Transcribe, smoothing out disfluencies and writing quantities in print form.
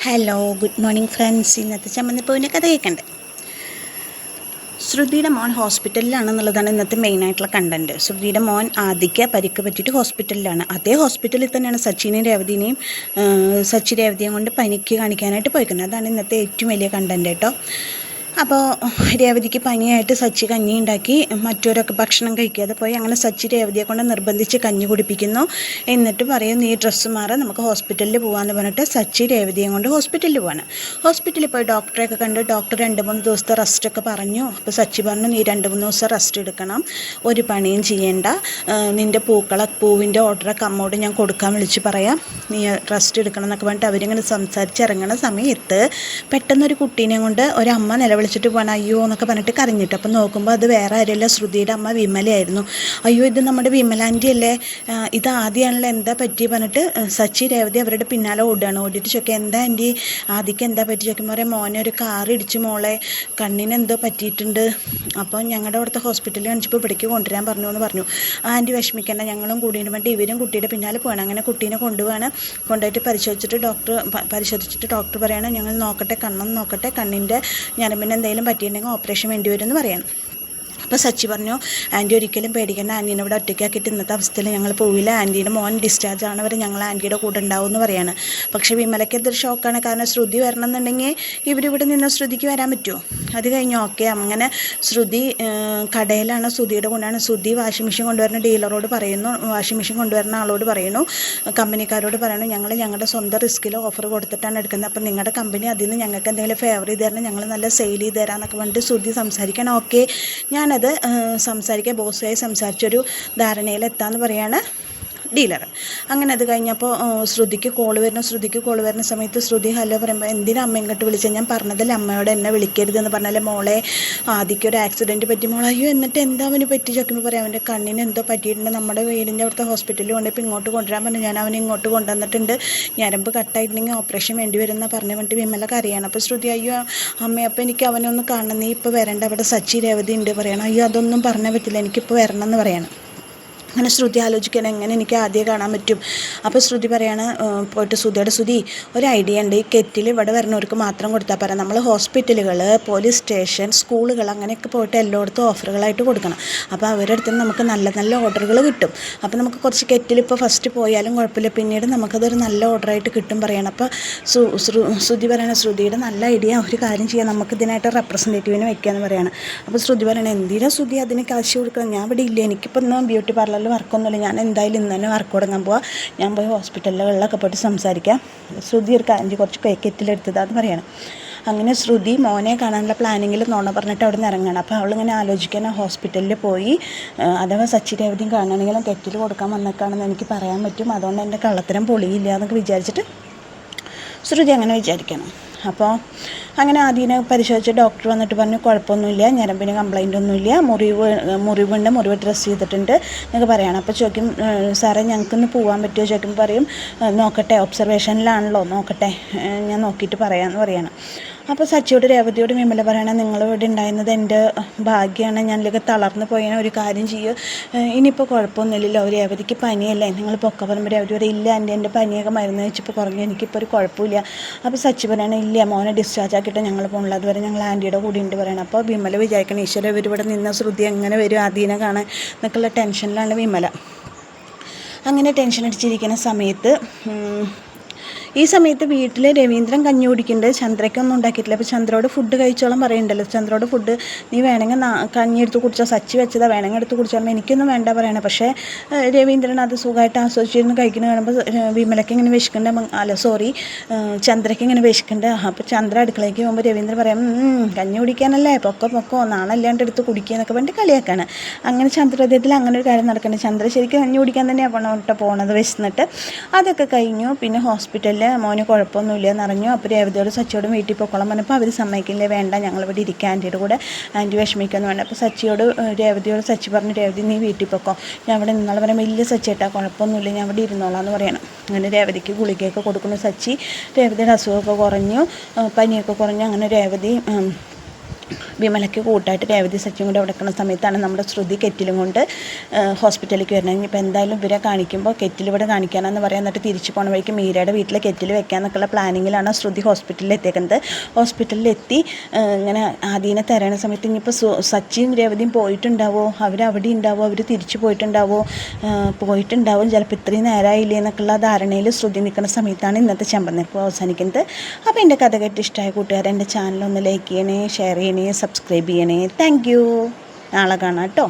Hello, good morning friends. ഇന്നത്തെ ചമ്മന്തിപ്പൂവിൻ്റെ കഥ കേൾക്കണ്ടേ. ശ്രുതിയുടെ മോൻ ഹോസ്പിറ്റലിലാണെന്നുള്ളതാണ് ഇന്നത്തെ മെയിനായിട്ടുള്ള കണ്ടൻറ്റ്. ശ്രുതിയുടെ മോൻ ആദിക്ക് പരിക്ക് പറ്റിയിട്ട് ഹോസ്പിറ്റലിലാണ്. അതേ ഹോസ്പിറ്റലിൽ തന്നെയാണ് സച്ചിനെയും രേവതിനെയും രേവതിയും കൊണ്ട് പനിക്ക് കാണിക്കാനായിട്ട് പോയിക്കുന്നത്. അതാണ് ഇന്നത്തെ ഏറ്റവും വലിയ കണ്ടൻറ്റ് കേട്ടോ. അപ്പോൾ രേവതിക്ക് പനിയായിട്ട് സച്ചി കഞ്ഞി ഉണ്ടാക്കി, മറ്റവരൊക്കെ ഭക്ഷണം കഴിക്കാതെ പോയി. അങ്ങനെ സച്ചി രേവതിയെ കൊണ്ട് നിർബന്ധിച്ച് കഞ്ഞി കുടിപ്പിക്കുന്നു. എന്നിട്ട് പറയും, നീ ഡ്രസ്സ് മാറാൻ നമുക്ക് ഹോസ്പിറ്റലിൽ പോകാമെന്ന് പറഞ്ഞിട്ട് സച്ചി രേവതിയെ കൊണ്ട് ഹോസ്പിറ്റലിൽ പോവാണ്. ഹോസ്പിറ്റലിൽ പോയി ഡോക്ടറെയൊക്കെ കണ്ട് ഡോക്ടർ 2-3 ദിവസത്തെ റെസ്റ്റൊക്കെ പറഞ്ഞു. അപ്പോൾ സച്ചി പറഞ്ഞു, നീ 2-3 ദിവസം റെസ്റ്റ് എടുക്കണം, ഒരു പണിയും ചെയ്യേണ്ട, നിൻ്റെ പൂവിൻ്റെ ഓർഡറൊക്കെ അമ്മോട് ഞാൻ കൊടുക്കാൻ വിളിച്ച് പറയാം, നീ റെസ്റ്റ് എടുക്കണം എന്നൊക്കെ പറഞ്ഞിട്ട് അവരിങ്ങനെ സംസാരിച്ചിറങ്ങുന്ന സമയത്ത് പെട്ടെന്നൊരു കുട്ടീനെ കൊണ്ട് ഒരമ്മ വിളിച്ചിട്ട് പോകണം. അയ്യോ എന്നൊക്കെ പറഞ്ഞിട്ട് കരഞ്ഞിട്ട്. അപ്പം നോക്കുമ്പോൾ അത് വേറെ ആരുമല്ല, ശ്രുതിയുടെ അമ്മ വിമലയായിരുന്നു. അയ്യോ, ഇത് നമ്മുടെ വിമലാൻ്റി അല്ലേ, ഇത് ആദ്യമാണല്ലോ, എന്താ പറ്റി പറഞ്ഞിട്ട് സച്ചി രേവതി അവരുടെ പിന്നാലെ ഓടുകയാണ്. ഓടിയിട്ട് ചോദിക്കുക, എന്താ ആൻറ്റി, ആദ്യക്ക് എന്താ പറ്റി ചോദിക്കുമ്പോൾ പറയാം, മോനെ ഒരു കാർ ഇടിച്ചു മോളെ, കണ്ണിന് എന്തോ പറ്റിയിട്ടുണ്ട്, അപ്പോൾ ഞങ്ങളുടെ അവിടുത്തെ ഹോസ്പിറ്റലിൽ കാണിച്ചപ്പോൾ ഇവിടേക്ക് കൊണ്ടുവരാൻ പറഞ്ഞു എന്ന് പറഞ്ഞു. ആൻറ്റി വിഷമിക്കേണ്ട, ഞങ്ങളും കൂടിയിട്ട് വേണ്ടി ഇവരും കുട്ടിയുടെ പിന്നാലെ പോകണം. അങ്ങനെ കുട്ടീനെ കൊണ്ടുപോവാണ്. കൊണ്ടുപോയിട്ട് പരിശോധിച്ചിട്ട് ഡോക്ടർ പറയാണ്, ഞങ്ങൾ നോക്കട്ടെ, കണ്ണൊന്ന് നോക്കട്ടെ, കണ്ണിൻ്റെ ഞരമ്പിന് എന്തെങ്കിലും പറ്റിയിട്ടുണ്ടെങ്കിൽ ഓപ്പറേഷൻ വേണ്ടി വരും എന്ന് പറയാം. അപ്പോൾ സച്ചി പറഞ്ഞു, ആൻറ്റി ഒരിക്കലും പേടിക്കേണ്ട, ആൻറ്റീനെ ഇവിടെ ഒറ്റയ്ക്കാക്കിയിട്ട് ഇന്നത്തെ അവസ്ഥയിൽ ഞങ്ങൾ പോവില്ല, ആൻറ്റീൻ്റെ മോൻ ഡിസ്ചാർജ് ആണ് വരെ ഞങ്ങൾ ആൻറ്റിയുടെ കൂടെ ഉണ്ടാവും എന്ന് പറയാണ്. പക്ഷേ വിമലയ്ക്ക് എന്തൊരു ഷോക്കാണ്. കാരണം ശ്രുതി വരണം എന്നുണ്ടെങ്കിൽ ഇവരിവിടെ നിന്ന് ശ്രുതിക്ക് വരാൻ പറ്റുമോ? അത് കഴിഞ്ഞ് ഓക്കെ. അങ്ങനെ ശ്രുതി കടയിലാണ്, ശ്രുതിയുടെ കൊണ്ടാണ്. ശ്രുതി വാഷിംഗ് മെഷീൻ കൊണ്ടുവരുന്ന ഡീലറോട് പറയുന്നു, വാഷിംഗ് മെഷീൻ കൊണ്ടുവരുന്ന ആളോട് പറയുന്നു, കമ്പനിക്കാരോട് പറയുന്നു, ഞങ്ങൾ ഞങ്ങളുടെ സ്വന്തം റിസ്കിൽ ഓഫർ കൊടുത്തിട്ടാണ് എടുക്കുന്നത്, അപ്പം നിങ്ങളുടെ കമ്പനി അതിൽ നിന്ന് ഞങ്ങൾക്ക് എന്തെങ്കിലും ഫേവർ ചെയ്ത് തരണം, ഞങ്ങൾ നല്ല സെയിൽ ചെയ്ത് തരാമെന്നൊക്കെ പറഞ്ഞിട്ട് ശ്രുതി സംസാരിക്കണം. ഓക്കെ, ഞാനത് സംസാരിക്കുക, ബോസുമായി സംസാരിച്ചൊരു ധാരണയിലെത്താമെന്ന് പറയാണ് ഡീലർ. അങ്ങനെ അത് കഴിഞ്ഞപ്പോൾ ശ്രുതിക്ക് കോൾ വരുന്ന സമയത്ത് ശ്രുതി ഹലോ പറയുമ്പോൾ, എന്തിനാ അമ്മ ഇങ്ങോട്ട് വിളിച്ചത്, ഞാൻ പറഞ്ഞതല്ലേ അമ്മയോട് എന്നെ വിളിക്കരുതെന്ന് പറഞ്ഞാലേ, മോളെ ആദ്യക്ക് ഒരു ആക്സിഡൻറ്റ് പറ്റി മോളെ. അയ്യോ, എന്നിട്ട് എന്താ അവന് പറ്റി ചോദിക്കുമ്പോൾ പറയാം, അവൻ്റെ കണ്ണിന് എന്തോ പറ്റിയിട്ടുണ്ട്, നമ്മുടെ വീടിൻ്റെ അവിടുത്തെ ഹോസ്പിറ്റലിൽ കൊണ്ടുപോയി ഇങ്ങോട്ട് കൊണ്ടുവരാൻ പറഞ്ഞു, ഞാൻ അവനെ ഇങ്ങോട്ട് കൊണ്ടുവന്നിട്ടുണ്ട്, ഞരമ്പ് കട്ടായിട്ടുണ്ടെങ്കിൽ ഓപ്പറേഷൻ വേണ്ടി വരുമെന്നാണ് പറഞ്ഞിട്ട് വിമലക്ക് അറിയണം. അപ്പോൾ ശ്രുതി, അയ്യോ അമ്മ, അപ്പോൾ എനിക്ക് അവനൊന്ന് കാണണം, നീ ഇപ്പോൾ വരേണ്ട, അവിടെ സച്ചി രേവതി ഉണ്ട് പറയണം. അയ്യോ അതൊന്നും പറഞ്ഞാൽ പറ്റില്ല, എനിക്കിപ്പോൾ വരണം എന്ന് പറയണം. അങ്ങനെ ശ്രുതി ആലോചിക്കണം, എങ്ങനെ എനിക്ക് ആദ്യം കാണാൻ പറ്റും. അപ്പോൾ ശ്രുതി പറയാണ്, പോയിട്ട് ശ്രുതി ഒരു ഐഡിയ ഉണ്ട്, ഈ കെറ്റിൽ ഇവിടെ വരുന്നവർക്ക് മാത്രം കൊടുത്താൽ പറയാം, നമ്മൾ ഹോസ്പിറ്റലുകൾ, പോലീസ് സ്റ്റേഷൻ, സ്കൂളുകൾ അങ്ങനെയൊക്കെ പോയിട്ട് എല്ലായിടത്തും ഓഫറുകളായിട്ട് കൊടുക്കണം. അപ്പോൾ അവരുടെ അടുത്ത് നമുക്ക് നല്ല നല്ല ഓർഡറുകൾ കിട്ടും. അപ്പോൾ നമുക്ക് കുറച്ച് കെറ്റിൽ ഇപ്പോൾ ഫസ്റ്റ് പോയാലും കുഴപ്പമില്ല, പിന്നീട് നമുക്കതൊരു നല്ല ഓർഡറായിട്ട് കിട്ടും പറയണം. അപ്പോൾ ശ്രുതി പറയണം, ശ്രുതിയുടെ നല്ല ഐഡിയ, ഒരു കാര്യം ചെയ്യാം, നമുക്ക് ഇതിനായിട്ട് റെപ്രസെൻറ്റേറ്റീവിനെ വയ്ക്കാമെന്ന് പറയണം. അപ്പോൾ ശ്രുതി പറയണം, എന്തിനാ ശ്രുതി അതിന് കാശ് കൊടുക്കണം, ഞാൻ ഇവിടെ ഇല്ല, എനിക്കിപ്പോൾ ഇന്ന് ബ്യൂട്ടി പാർലർ വർക്കൊന്നുമില്ല, ഞാൻ എന്തായാലും ഇന്ന് തന്നെ വർക്ക് തുടങ്ങാൻ പോവാം, ഞാൻ പോയി ഹോസ്പിറ്റലുകളിലൊക്കെ പോയിട്ട് സംസാരിക്കാം. ശ്രുതി ഒരു കാര്യം കുറച്ച് കെറ്റിലെടുത്തതാന്ന് പറയണം. അങ്ങനെ ശ്രുതി മോനെ കാണാനുള്ള പ്ലാനിങ്ങിൽ നോണ പറഞ്ഞിട്ട് അവിടെ നിന്ന് ഇറങ്ങണം. അപ്പോൾ അവളിങ്ങനെ ആലോചിക്കാൻ, ഹോസ്പിറ്റലിൽ പോയി അഥവാ സച്ചി രേവതിയും കാണണമെങ്കിലും കെറ്റിൽ കൊടുക്കാൻ വന്നേക്കാണെന്ന് എനിക്ക് പറയാൻ പറ്റും, അതുകൊണ്ട് എൻ്റെ കള്ളത്തരം പൊളിയില്ല എന്നൊക്കെ വിചാരിച്ചിട്ട് ശ്രുതി അങ്ങനെ വിചാരിക്കണം. അപ്പോൾ അങ്ങനെ ആദ്യം പരിശോധിച്ച് ഡോക്ടർ വന്നിട്ട് പറഞ്ഞു, കുഴപ്പമൊന്നുമില്ല, ഞരമ്പിന് കംപ്ലൈൻ്റ് ഒന്നുമില്ല, മുറിവുണ്ട്, മുറിവ് ഡ്രസ്സ് ചെയ്തിട്ടുണ്ട് എന്നൊക്കെ പറയണം. അപ്പോൾ ചോദിക്കും, സാറേ ഞങ്ങൾക്കൊന്ന് പോകാൻ പറ്റുമോ ചോദിക്കുമ്പോൾ പറയും, നോക്കട്ടെ, ഒബ്സർവേഷനിലാണല്ലോ, നോക്കട്ടെ, ഞാൻ നോക്കിയിട്ട് പറയാമെന്ന് പറയണം. അപ്പോൾ സച്ചിയോട് രേവതിയോട് വിമല പറയണം, നിങ്ങളിവിടെ ഉണ്ടായിരുന്നത് എൻ്റെ ഭാഗ്യമാണ്, ഞാനിലേക്ക് തളർന്നു പോയാൽ ഒരു കാര്യം ചെയ്യും, ഇനിയിപ്പോൾ കുഴപ്പമൊന്നുമില്ലല്ലോ, രേവതിക്ക് പനിയല്ലേ, നിങ്ങൾ പൊക്ക പറയുമ്പോൾ രേവതി പറയും, ഇല്ല എൻ്റെ പനിയൊക്കെ മരുന്ന് വെച്ചിപ്പോൾ കുറഞ്ഞു, എനിക്കിപ്പോൾ ഒരു കുഴപ്പമില്ല. അപ്പോൾ സച്ചി പറയണം, ഇല്ല മോനെ ഡിസ്ചാർജ് ആക്കിയിട്ട് ഞങ്ങൾ പോകുന്നില്ല, അതുവരെ ഞങ്ങൾ ആൻറ്റിയുടെ കൂടെ ഉണ്ട് പറയണം. അപ്പോൾ വിമല വിചാരിക്കണം, ഈശ്വര ഇവരിവിടെ നിന്ന ശ്രുതി എങ്ങനെ വരും ആദ്യനെ കാണാൻ എന്നൊക്കെയുള്ള ടെൻഷനിലാണ് വിമല. അങ്ങനെ ടെൻഷൻ അടിച്ചിരിക്കുന്ന സമയത്ത് ഈ സമയത്ത് വീട്ടിൽ രവീന്ദ്രൻ കഞ്ഞി കുടിക്കുന്നുണ്ട്, ചന്ദ്രയ്ക്കൊന്നും ഉണ്ടാക്കിയിട്ടില്ല. അപ്പോൾ ചന്ദ്രയോട് ഫുഡ് കഴിച്ചോളം പറയുന്നുണ്ടല്ലോ, ചന്ദ്രയോട് ഫുഡ് നീ വേണമെങ്കിൽ കഞ്ഞി എടുത്ത് കുടിച്ചോ, സച്ചി വെച്ചതാ, വേണമെങ്കിൽ എടുത്ത് കുടിച്ചോളം, എനിക്കൊന്നും വേണ്ട പറയണം. പക്ഷേ രവീന്ദ്രൻ അത് സുഖമായിട്ട് ആസ്വദിച്ചിരുന്ന് കഴിക്കുന്നത് കാണുമ്പോൾ വിമലയ്ക്ക് ഇങ്ങനെ ചന്ദ്രയ്ക്ക് ഇങ്ങനെ വിശക്കുന്നുണ്ട്. അപ്പോൾ ചന്ദ്ര അടുക്കളയ്ക്ക് പോകുമ്പോൾ രവീന്ദ്രൻ പറയാം, കഞ്ഞി കുടിക്കാനല്ലേ, പൊക്കോ നാണല്ലാണ്ട് എടുത്ത് കുടിക്കുക എന്നൊക്കെ പറഞ്ഞിട്ട് കളിയാക്കാണ്. അങ്ങനെ ചന്ദ്രോദയത്തിൽ അങ്ങനെ ഒരു കാര്യം നടക്കുന്നുണ്ട്. ചന്ദ്ര ശരിക്കും കഞ്ഞി കുടിക്കാൻ തന്നെയാണ് പോണത് വിശന്നിട്ട്. അതൊക്കെ കഴിഞ്ഞു. പിന്നെ ഹോസ്പിറ്റലിൽ മോന് കുഴപ്പമൊന്നുമില്ല എന്നറിഞ്ഞു. അപ്പോൾ രേവതിയോട് സച്ചിയോടും വീട്ടിൽ പോയിക്കോളാൻ പറഞ്ഞപ്പോൾ അവർ സമ്മതിക്കില്ലേ, വേണ്ട ഞങ്ങളിവിടെ ഇരിക്കുക, ആൻറ്റിയുടെ കൂടെ, ആൻറ്റി വിഷമിക്കുമെന്ന് വേണ്ട. അപ്പോൾ രേവതിയോട് സച്ചി പറഞ്ഞു, രേവതി നീ വീട്ടിൽ പോയിക്കോ, ഞാൻ ഇവിടെ നിന്നാൾ പറയാം, വലിയ സച്ചിയേട്ടാ കുഴപ്പമൊന്നുമില്ല, ഞാൻ ഇവിടെ ഇരുന്നോളാം എന്ന് പറയണം. അങ്ങനെ രേവതിക്ക് ഗുളികയൊക്കെ കൊടുക്കുന്നു സച്ചി. രേവതിയുടെ അസുഖമൊക്കെ കുറഞ്ഞു, പനിയൊക്കെ കുറഞ്ഞു. അങ്ങനെ രേവതി വിമലയ്ക്ക് കൂട്ടായിട്ട് രേവതി സച്ചിയും കൂടെ അവിടെ നിൽക്കുന്ന സമയത്താണ് നമ്മുടെ ശ്രുതി കെറ്റിലും കൊണ്ട് ഹോസ്പിറ്റലിലേക്ക് വരുന്നത്. ഇനിയിപ്പോൾ എന്തായാലും ഇവരെ കാണിക്കുമ്പോൾ കെറ്റിൽ ഇവിടെ കാണിക്കാനെന്ന് പറയാൻ, എന്നിട്ട് തിരിച്ച് പോകണ വഴിക്ക് മീരയുടെ വീട്ടിൽ കെറ്റിൽ വെക്കാമെന്നൊക്കെയുള്ള പ്ലാനിങ്ങിലാണ് ശ്രുതി ഹോസ്പിറ്റലിൽ എത്തിയേക്കുന്നത്. ഹോസ്പിറ്റലിലെത്തി ഇങ്ങനെ ആദീനെ തരണ സമയത്ത് ഇനിയിപ്പോൾ സച്ചിയും രേവതിയും പോയിട്ടുണ്ടാവോ, അവരവിടെ ഉണ്ടാവോ, അവർ തിരിച്ചു പോയിട്ടുണ്ടാവും, ചിലപ്പോൾ ഇത്രയും നേരമായില്ലേ എന്നൊക്കെയുള്ള ധാരണയിൽ ശ്രുതി നിൽക്കുന്ന സമയത്താണ് ഇന്നത്തെ ചെമ്പന്നിപ്പോൾ അവസാനിക്കുന്നത്. അപ്പോൾ എൻ്റെ കഥ കേട്ട് ഇഷ്ടമായ കൂട്ടുകാരെ എൻ്റെ ചാനലൊന്ന് ലൈക്ക് ചെയ്യണേ, ഷെയർ ചെയ്യണേ, സബ്സ്ക്രൈബ് ചെയ്യണേ. Thank you. നാളെ കാണാം കേട്ടോ.